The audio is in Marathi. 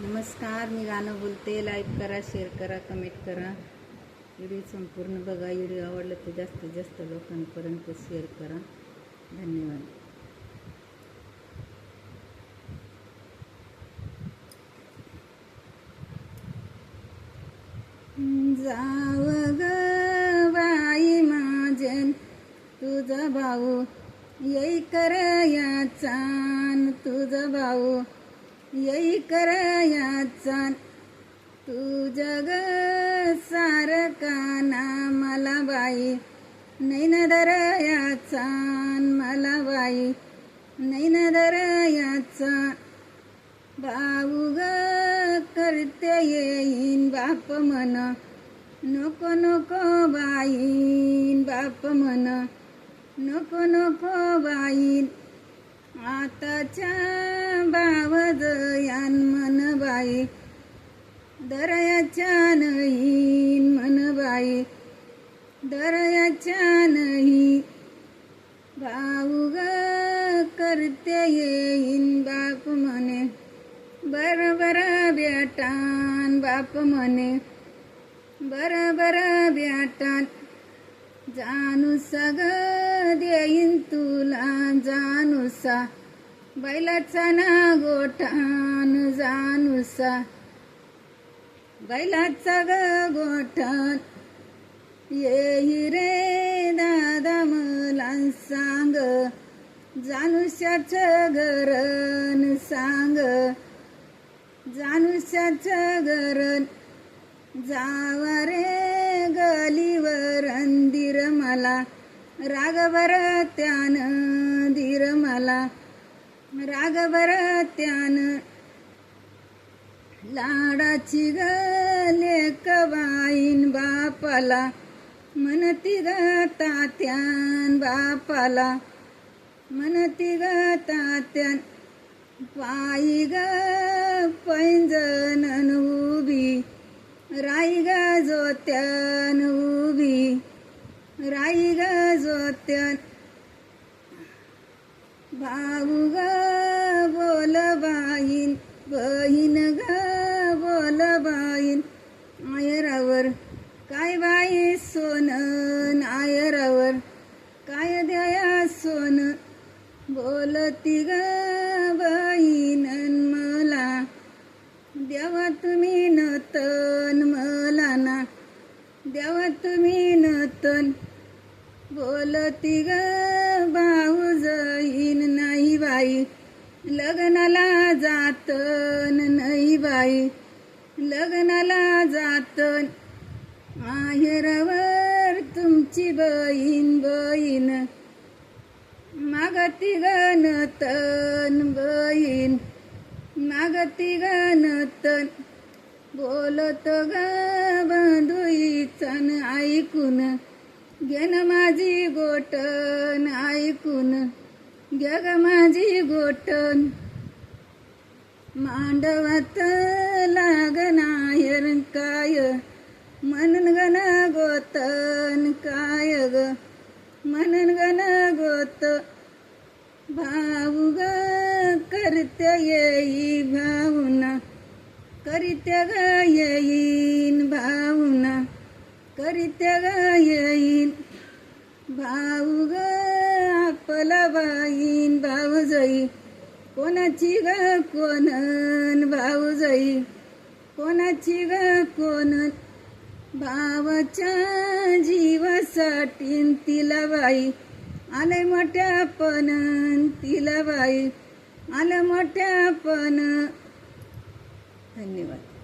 नमस्कार, मी गाणं बोलते. लाईक करा, शेअर करा, कमेंट करा. व्हिडिओ संपूर्ण बघा. व्हिडिओ आवडला तर जास्तीत जास्त लोकांपर्यंत शेअर करा. धन्यवाद. जाव ग बाई माझन तुझा भाऊ येई कर याचान, तुझा भाऊ येई कर याचान. तुझ्या ग सारकाना मला बाई नैन दर याचान, मला बाई नैन दर याचा. भाऊ ग करते येईन बाप म्हण, नको नको बाईन बाप म्हण, नको नको बाईन. आताच्या बावजयान मन बाई दरयाच्या नाही, मन बाई दरयाच्या नाही. भाऊ ग करते येईन बाप म्हणे, बरोबर बेटान बाप म्हणे, बरोबर बेटान. जानुसा ग देईन तुला जानुसा, बैलाचा ना गोठान जानुसा, बैलाचा ग गोठान. येही रे दादा मला सांग, जानुष्याचं घरन सांग, जानुष्याचं घरन. जावा रे गलीवर अंदिर मला, रागभर त्यानं धीर मला, रागभर त्यानं. लाडाची ग लेक बाईन बापाला, म्हणती ग तात्यान बापाला, म्हणती ग तात्यान. पायी ग पैंजणन उभी राई ग जोत्यान, उभी राई ग जोत्यान. भाऊ ग बोल बाईन, बहीण ग बोल बाईन. आयरावर काय बाई सोनं, आयरावर काय द्या सोनं. बोलती ग बहीण मला, द्यावा तुम्ही नतन मला ना, द्यावा तुम्ही नतन. बोलती ग भाऊ जाईन नाही बाई, लग्नाला जातन नाही बाई, लग्नाला जातन. आहेरावर तुमची बहीण बहीण, मागती ग नतन बहीण, मागती ग नतन. बोलत ग बंधुईचन ऐकून, घेन माझी गोटन ऐकून, घ्या ग माझी गोटन. मांडवात लागनायर काय, म्हणन गण गोतन काय ग, म्हणन गण गोत. भाऊ ग करते येई भाऊना, करीते ग येईन भाऊना, करीते ग येईन. भाऊ ग आपला बाईन भाऊजाई, कोणाची ग कोणन भाऊजाई, कोणाची ग कोणन. भावाच्या जीवासाठी तिला बाई आलंय मोठ्यापण, तिला बाई आलं मोठ्यापण. धन्यवाद.